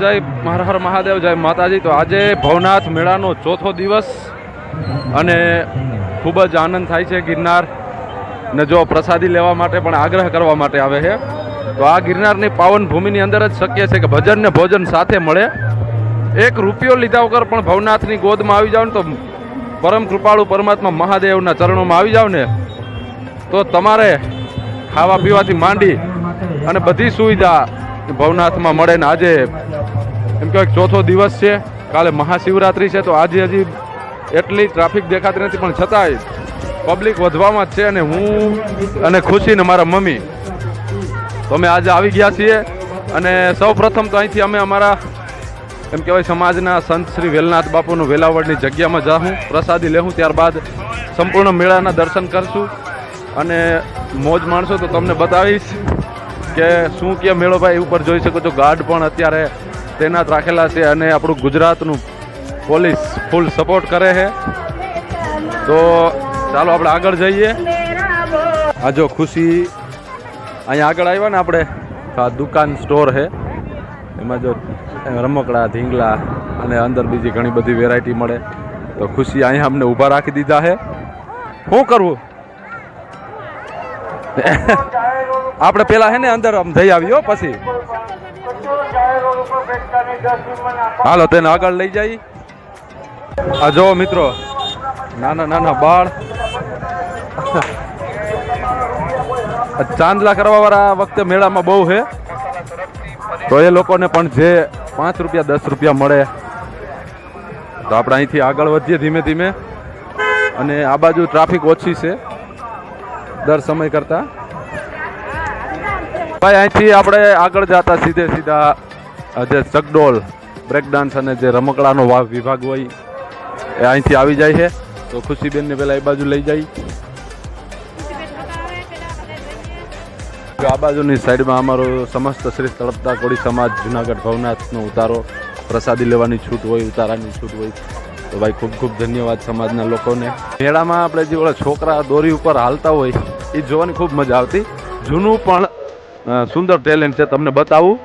જય હર હર મહાદેવ, જય માતાજી। તો આજે ભવનાથ મેળાનો ચોથો દિવસ અને ખૂબ જ આનંદ થાય છે। ગિરનાર ને જો પ્રસાદી લેવા માટે પણ આગ્રહ કરવા માટે આવે છે। તો આ ગિરનારની પાવન ભૂમિની અંદર જ શક્ય છે કે ભજન ને ભોજન સાથે મળે। એક રૂપિયો લીધા વગર પણ ભવનાથની ગોદમાં આવી જાવ ને તો પરમ કૃપાળુ પરમાત્મા મહાદેવના ચરણોમાં આવી જાવ ને તો તમારે ખાવા પીવાથી માંડી અને બધી સુવિધા ભવનાથમાં મળે ને આજે એમ કહેવાય ચોથો દિવસ છે, કાલે મહાશિવરાત્રિ છે। તો આજે હજી એટલી ટ્રાફિક દેખાતી નથી પણ છતાંય પબ્લિક વધવામાં જ છે અને હું અને ખુશી ને મારા મમ્મી તો અમે આજે આવી ગયા છીએ। અને સૌ પ્રથમ તો અહીંથી અમે અમારા એમ કહેવાય સમાજના સંત શ્રી વેલનાથ બાપુનું વેલાવળની જગ્યામાં જાઉં, પ્રસાદી લેવું, ત્યારબાદ સંપૂર્ણ મેળાના દર્શન કરશું અને મોજ માણશો। તો તમને બતાવીશ કે શું કે મેળો ભાઈ ઉપર જોઈ શકો છો ગાર્ડ પણ અત્યારે તૈનાત રાખેલા છે અને આપણું ગુજરાતનું પોલીસ ફૂલ સપોર્ટ કરે છે। તો ચાલો આપણે આગળ જઈએ। આ જો ખુશી અહીંયા આગળ આવ્યા ને આપણે આ દુકાન સ્ટોર છે, એમાં જો રમકડા ધીંગલા અને અંદર બીજી ઘણી બધી વેરાયટી મળે। તો ખુશી અહીંયા અમને ઊભા રાખી દીધા છે। શું કરવું આપણે પેલા હે ને અંદર જઈ આવ્યો પછી હાલો તેને આગળ લઈ જાય। આ જો મિત્રો નાના નાના બાળ ચાંદલા કરવા વાળા વખતે મેળામાં બહુ છે, તો એ લોકોને પણ જે 5 રૂપિયા 10 રૂપિયા મળે। તો આપણે અહીંથી આગળ વધીએ ધીમે ધીમે અને આ બાજુ ટ્રાફિક ઓછી છે દર સમય કરતા। ભાઈ અહીંથી આપણે આગળ જતા સીધે સીધા જે ચકડોલ બ્રેક ડાન્સ અને જે રમકડાનો વિભાગ હોય એ અહીંથી આવી જાય છે। તો ખુશીબેનને પેલા એ બાજુ લઈ જાય। આ બાજુની સાઈડમાં અમારો સમસ્ત શ્રી તળપદા કોળી સમાજ જુનાગઢ ભવનાથનો ઉતારો, પ્રસાદી લેવાની છૂટ હોય, ઉતારાની છૂટ હોય। તો ભાઈ ખૂબ ખૂબ ધન્યવાદ સમાજના લોકોને। મેળામાં આપણે જે ઓલા છોકરા દોરી ઉપર હાલતા હોય એ જોવાની ખૂબ મજા આવતી। જૂનું પણ સુંદર ટેલેન્ટ છે, તમને બતાવું।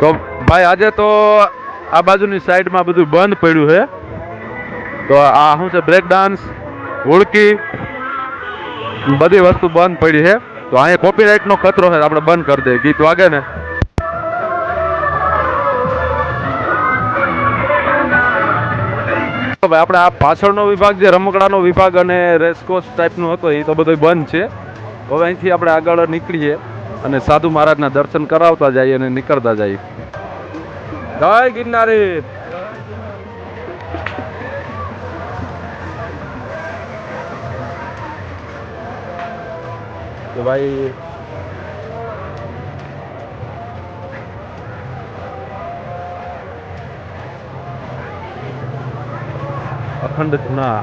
તો ભાઈ આજે તો આ બાજુની સાઈડમાં બધું બંધ પડ્યું છે। તો આ શું છે બ્રેક ડાન્સ, હુડકી બધી વસ્તુ બંધ પડી છે। તો અહીંયા કોપીરાઇટનો ખતરો છે, આપણે બંધ કરી દઈએ ગીત વાગે ને। ભાઈ આપણે આ પાછળનો વિભાગ જે રમકડાનો વિભાગ અને રેસકોર્સ ટાઈપનો હતો એ તો બધો બંધ છે। હવે અહીંથી આપણે આગળ નીકળીએ અને સાધુ મહારાજના દર્શન કરાવતા જઈએ અને નીકળતા જઈએ। જય ગિરનારી। તો ભાઈ અખંડ ધૂણા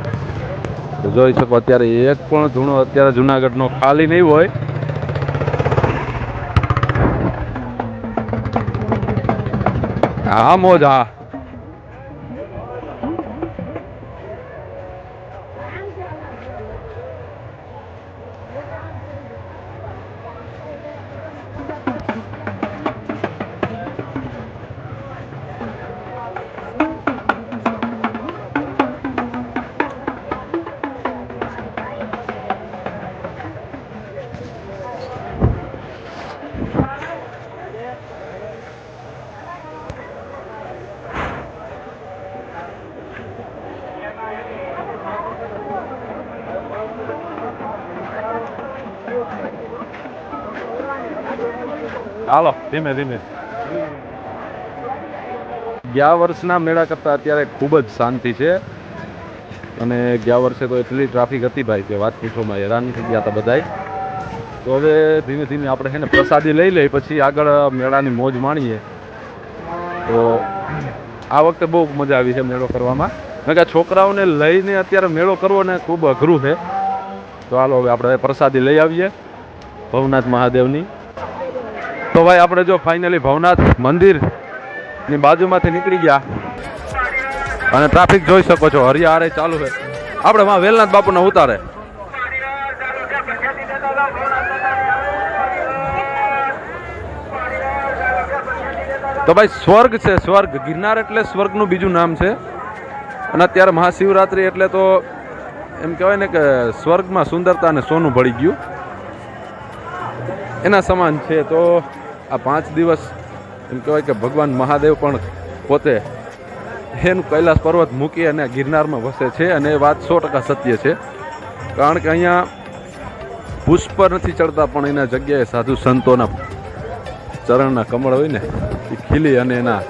જોઈ શકો, અત્યારે એક પણ ધૂણો અત્યારે જુનાગઢનો ખાલી નહીં હોય। હા મોજ હા। હાલો ધીમે ધીમે। ગયા વર્ષના મેળા કરતાં અત્યારે ખૂબ જ શાંતિ છે અને ગયા વર્ષે તો એટલી ટ્રાફિક હતી ભાઈ કે વાત પૂછોમાં, હેરાન થઈ ગયા હતા બધાય। તો હવે ધીમે ધીમે આપણે છે ને પ્રસાદી લઈ લઈએ પછી આગળ મેળાની મોજ માણીએ। તો આ વખતે બહુ મજા આવી છે મેળો કરવામાં। કે છોકરાઓને લઈને અત્યારે મેળો કરવો ને ખૂબ અઘરું છે. તો હાલો હવે આપણે પ્રસાદી લઈ આવીએ ભવનાથ મહાદેવની. તો ભાઈ આપણે જો ફાઇનલી ભવનાથ મંદિરની બાજુમાંથી નીકળી ગયા અને ટ્રાફિક જોઈ શકો છો, હરિયાહારે ચાલુ છે. આપણે માં વેલનાથ બાપુના ઉતારે. તો ભાઈ સ્વર્ગ છે, સ્વર્ગ. ગિરનાર એટલે સ્વર્ગનું બીજું નામ છે. અને અત્યારે મહાશિવરાત્રિ એટલે તો એમ કહેવાય ને કે સ્વર્ગમાં સુંદરતા અને સોનું ભળી ગયું એના સમાન છે. તો આ 5 દિવસ એમ કહેવાય કે ભગવાન મહાદેવ પણ પોતે એનું કૈલાસ પર્વત મૂકી અને ગિરનારમાં વસે છે. અને એ વાત 100% સત્ય છે. કારણ કે અહીંયા પુષ્પ નથી ચડતા, પણ એના જગ્યાએ સાધુ સંતોના ચરણના કમળ હોય ને એ ખીલી અને એના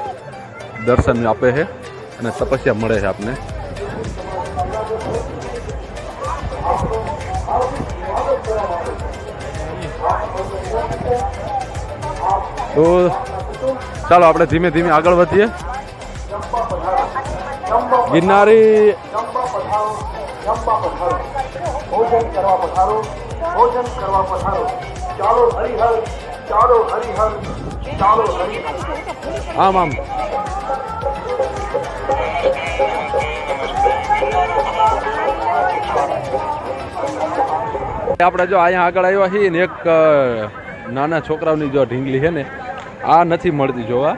દર્શન આપે છે અને તપસ્યા મળે છે આપને. તો ચાલો આપણે ધીમે ધીમે આગળ વધીએ. ગિરનારી આમ આમ આપણે જો અહીંયા આગળ આવ્યા છીએ ને, એક નાના છોકરાઓની જો ઢીંગલી છે ને, આ નથી મળતી જોવા.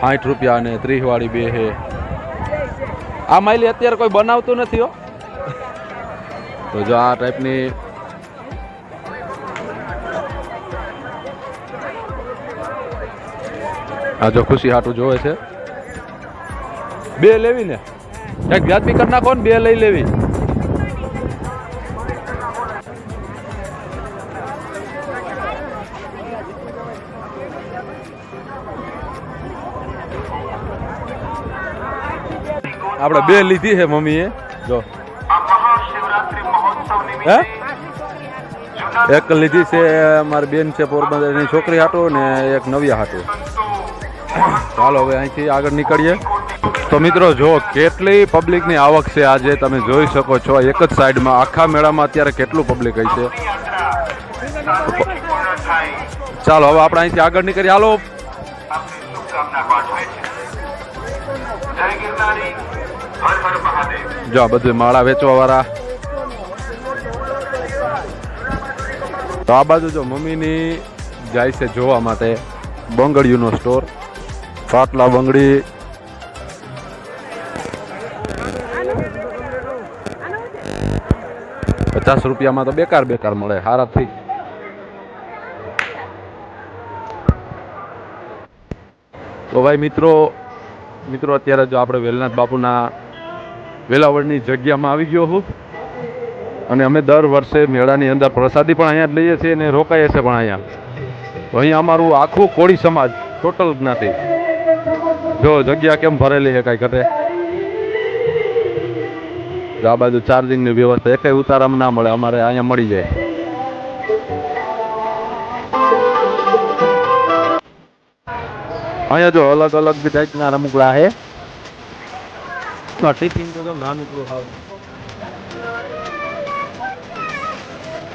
60 રૂપિયા અને 30 વાળી બે છે. આ માઇલી અત્યારે કોઈ બનાવતું નથી હો. તો જો આ ટાઈપની આ જો ખુશી હાટું જોવે છે. બે લેવી ને, કંઈક વ્યાજબી કરી નાખો ને, બે લઈ લેવી. આપણે બે લીધી છે મમ્મીએ. જો હે એક લીધી છે મારી બેન છે પોરબંદરની છોકરી હાટું ને એક નવિયા હાટું. ચાલો હવે અહીંથી આગળ નીકળીએ. તો મિત્રો જો કેટલી પબ્લિકની આવક છે આજે તમે જોઈ શકો છો. એક જ સાઈડમાં આખા મેળામાં અત્યારે કેટલું પબ્લિક હોય છે. ચાલો હવે આપણે અહીંથી આગળ નીકળીએ. હાલો જો આ બધું માળા વેચવા વાળા. તો આ બાજુ જો મમ્મીની જાય છે જોવા માટે બંગડીયુંનો સ્ટોર. પાટલા બંગડી ₹50 તો બેકાર મળે હારાથી. તો ભાઈ મિત્રો અત્યારે જો આપણે વેલનાથ બાપુના વેલાવળની જગ્યામાં આવી ગયો છું. અને અમે દર વર્ષે મેળાની અંદર પ્રસાદી પણ અહીંયા જ લઈએ છીએ અને રોકાઈએ છીએ પણ અહીંયા. તો અહીંયા અમારું આખું કોળી સમાજ ટોટલ જ્ઞાતિ. જો જગ્યા કેમ ભરેલી છે કાંઈ ઘટે. આ બાજુ ચાર્જિંગની વ્યવસ્થા એકેય ઉતારામાં ના મળે, અમારે અહીંયા મળી જાય. અહીંયા જો અલગ અલગ ટાઈપના રમકડા છે. ટિફિન તો નાનું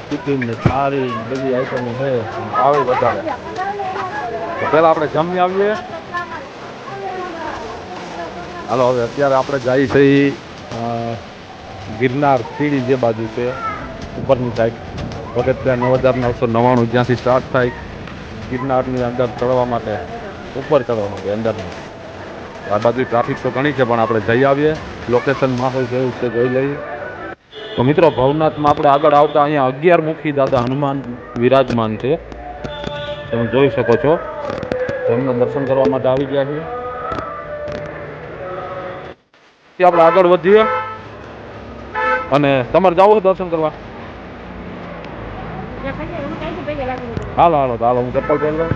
ટિફિન ને સારી બધી આઈટમો છે આવે વધારે. તો પહેલાં આપણે જમી આવીએ. હાલો હવે અત્યારે આપણે જઈએ છીએ ગિરનાર સીડી જે બાજુ છે ઉપરની સાઈડ. પગથિયાં 9999 જ્યાંથી સ્ટાર્ટ થાય ગિરનારની અંદર ચડવા માટે, ઉપર ચડવા માટે અંદરની. આ બાજુ ટ્રાફિક તો ઘણી છે પણ આપણે જઈ આવીએ. લોકેશન માહોલ જેવું છે જોઈ લઈએ. તો મિત્રો ભવનાથમાં આપણે આગળ આવતા અહીંયા 11 મુખી દાદા હનુમાન વિરાજમાન છે, તમે જોઈ શકો છો. એમના દર્શન કરવા માટે આવી ગયા છીએ. આપણે આગળ વધીએ. અને તમારે જવું દર્શન કરવા? હાલો હું ચપ્પલ પહેરી લઉં.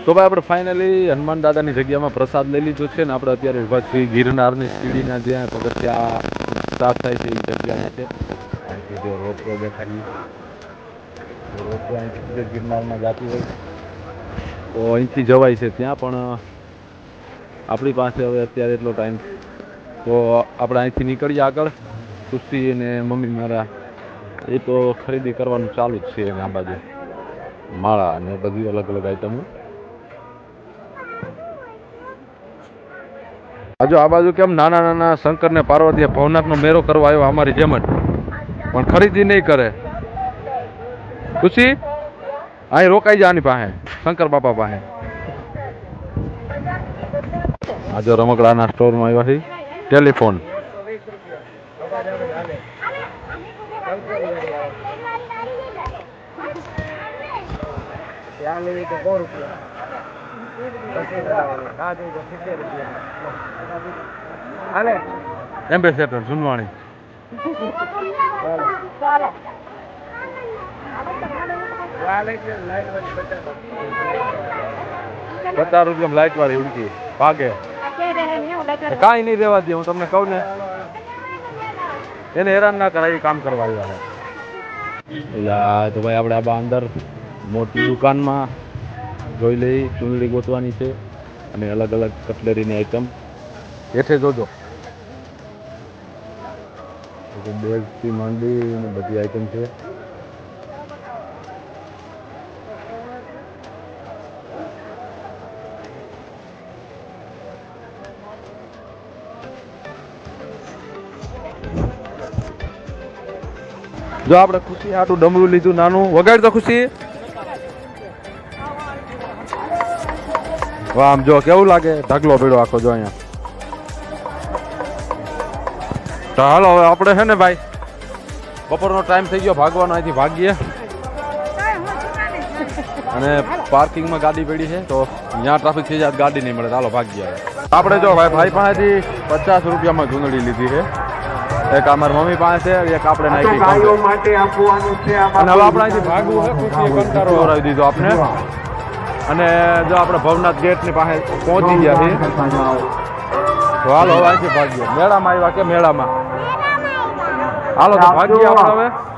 તો ભાઈ આપણે ફાઇનલી હનુમાન દાદાની જગ્યામાં પ્રસાદ લઈ લીધો છે ને આપણે અત્યારે ઊભા છીએ ગિરનારની સીડીના જ્યાં પગથિયા સ્ટાર્ટ થાય છે એ જગ્યા છે અહીંથી જો રોપવે દેખાડી રોપવે અહીંથી ગિરનારમાં જતી હોય તો અહીંથી જવાય છે ત્યાં પણ આપણી પાસે હવે અત્યારે એટલો ટાઈમ તો આપણે અહીંથી નીકળીએ આગળ ખુશી અને મમ્મી મારા એ તો ખરીદી કરવાનું ચાલુ જ છે આ બાજુ માળા અને બધી અલગ અલગ આઈટમો હજુ આ બાજુ કેમ નાના નાના શંકર ને પાર્વતી ભવનાથનો મેળો કરવા આવ્યો અમારી જેમ જ પણ ખરીદી નહીં કરે ખુશી અહીં રોકાઈ જાય આની પાસે શંકર બાપા પાસે આજે રમકડાના સ્ટોરમાં આવ્યા છે ટેલિફોન એમ્બેસેડર સુનવાણી 50 રૂપિયા લાઈટ વાળી ઉડકી ભાગે કાંઈ નહીં રહેવા દે હું તમને કહું ને એને હેરાન ના કરાય એ કામ કરવા આવ્યા એટલે તો ભાઈ આપણે આ અંદર મોટી દુકાનમાં જોઈ લઈ ચૂંદડી ગોતવાની છે અને અલગ અલગ કટલેરીની આઈટમ હેઠે જોજો બેગથી માંડી બધી આઈટમ છે જો આપણે ખુશી હાટું ડમરું લીધું નાનું વગાડ તો ખુશી વાહ આમ જો કેવું લાગે ઢગલો પીડો આખો જો અહીંયા તો હાલો હવે આપણે છે ને ભાઈ બપોરનો ટાઈમ થઈ ગયો ભાગવાનો અહીંથી ભાગીએ અને પાર્કિંગમાં ગાડી પડી છે તો ત્યાં ટ્રાફિક થઈ જાય ગાડી નહીં મળે ચાલો ભાગીએ આપણે જો ભાઈ પાસેથી 50 રૂપિયામાં ચૂંદડી લીધી છે એક અમારા મમ્મી પાસે છે એક આપણે નાખી અને હવે આપણે અહીંથી ભાગવું છે ખુશી કંટારો કરાવી દીધો આપણે અને જો આપણે ભવનાથ ગેટની પાસે પહોંચી ગયા છીએ તો હાલો હવે અહીંથી ભાગીએ મેળામાં આવ્યા કે મેળામાં હાલો તો ભાગીએ આપણે હવે